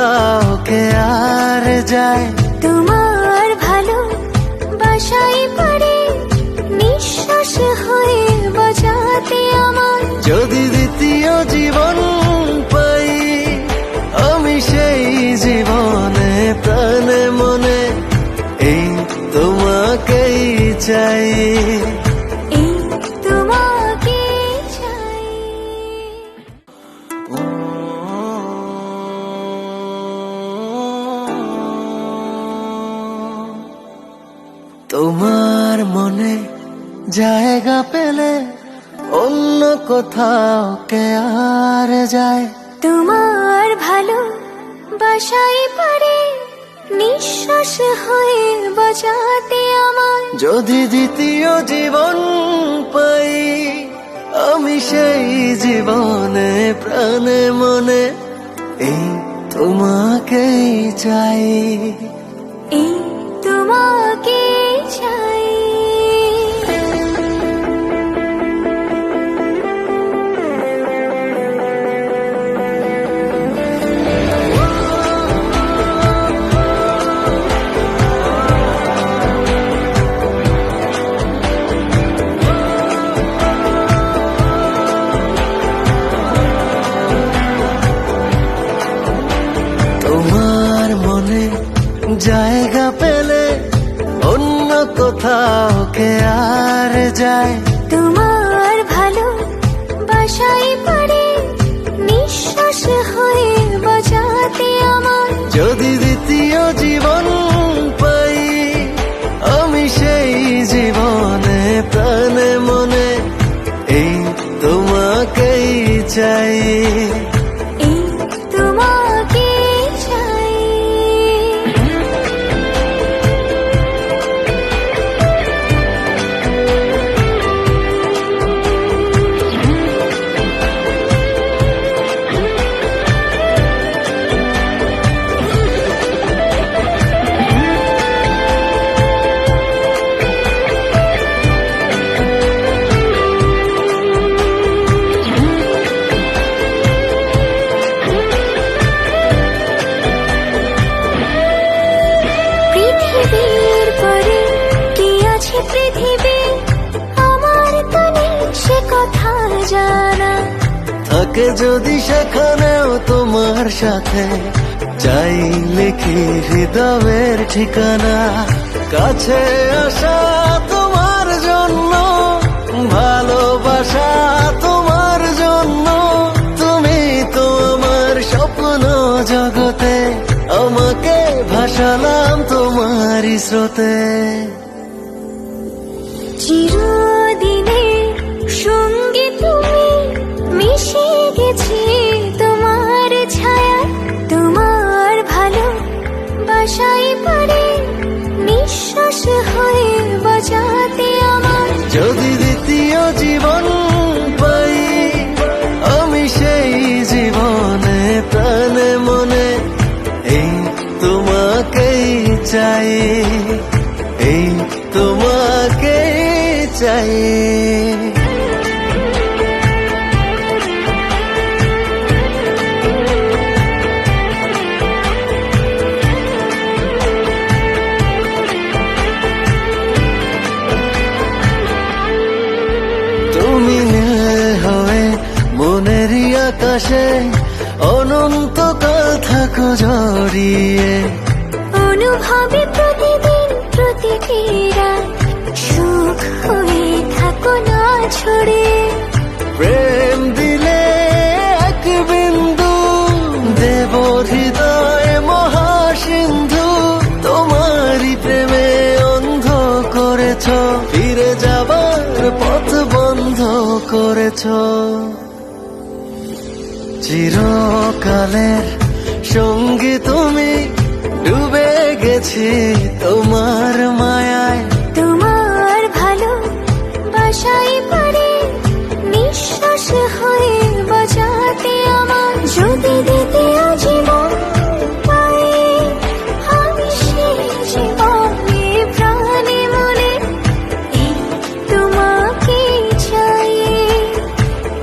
কোথাও কে আর যায়। তোমার ভালো বাসাই পারে নিঃশ্বাস হয়ে বাঁচাতে আমার। যদি দ্বিতীয় জীবন পাই আমি সেই জীবনে প্রাণে মনে এই তোমাকেই চাই। এই তোমাকে চাই। তোমার মনে জায়গা পেলে অন্য কোথাও কে আর যায়। তোমার ভালো বাসাই পারে নিঃশ্বাস হয়ে বাঁচাতে আমার। যদি দ্বিতীয় জীবন পাই আমি সেই জীবনে প্রাণে মনে এই তোমাকেই চাই। এই তোমাকে চাই। তোমার মনে জায়গা পেলে অন্য কোথাও কে আর যায়। তোমার ভালো বাসাই পারে নিঃশ্বাস হয়ে বাঁচাতে আমার। যদি দ্বিতীয় জীবন পাই আমি সেই জীবনে প্রাণে মনে এই তোমাকেই চাই। এই তোমাকে চাই। পৃথিবীর পরে কি আছে পৃথিবী আমার তো নেই সে কথা জানা। থাকে যদি সেখানেও তোমার সাথে চাই লিখি হৃদয়ের ঠিকানা। কাছে আসা তোমার জন্য ভালোবাসা তোমার জন্য তুমি তো আমার স্বপ্ন জগতে আমাকে ভাসালাম তোমারই স্রোতে। চিরদিনের সঙ্গী তুমি মিশে গেছি তোমার ছায়া। তোমার ভালো বাসাই পারে নিঃশ্বাস হয়ে বাঁচাতে আমার। যদি দ্বিতীয় জীবন পাই আমি সেই জীবনে প্রাণে মনে এই তোমাকেই চাই। এই তোমাকেই চাই। তুমি নীল হয়ে মনেরই আকাশে অনন্তকাল থাকো জড়িয়ে। অনুভবে প্রতিদিন প্রতিটি রাত সুখ হয়ে থাকো না ছড়ে। প্রেম দিলে এক বিন্দু দেব হৃদয় মহাসিন্ধু। তোমারই প্রেমে অন্ধ করেছ ফিরে যাবার পথ বন্ধ করেছ। চিরকালের সঙ্গী তুমি ডুবে গেছি তোমার মায়ায়। তোমার ভালো বাসাই পারে নিঃশ্বাস হয়ে বাঁচাতে আমার। যদি দ্বিতীয় জীবন পাই আমি সেই জীবনে প্রাণে মনে এই তোমাকে চাই।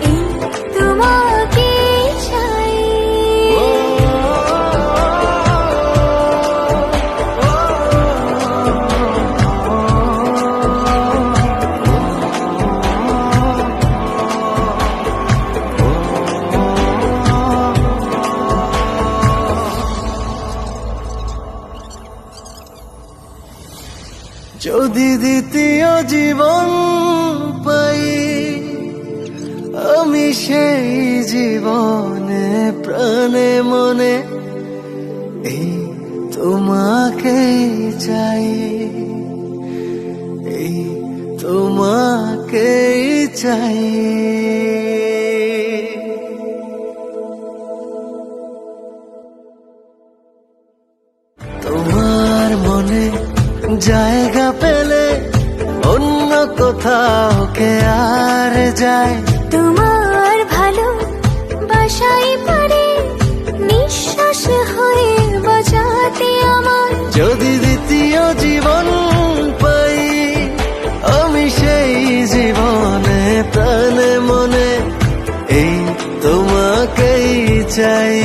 এই তোমাকে চাই। যদি দ্বিতীয় জীবন পাই, আমি সেই জীবনে প্রাণে মনে এই তোমাকেই চাই, এই তোমাকেই চাই। তোমার মনে জায়গা পেলে অন্য কোথাও কে আর যায়, তোমার ভালো বাসাই পারে নিঃশ্বাস হয়ে বাঁচাতে আমার। যদি দ্বিতীয় জীবন পাই, আমি সেই জীবনে প্রাণে মনে এই তোমাকেই চাই।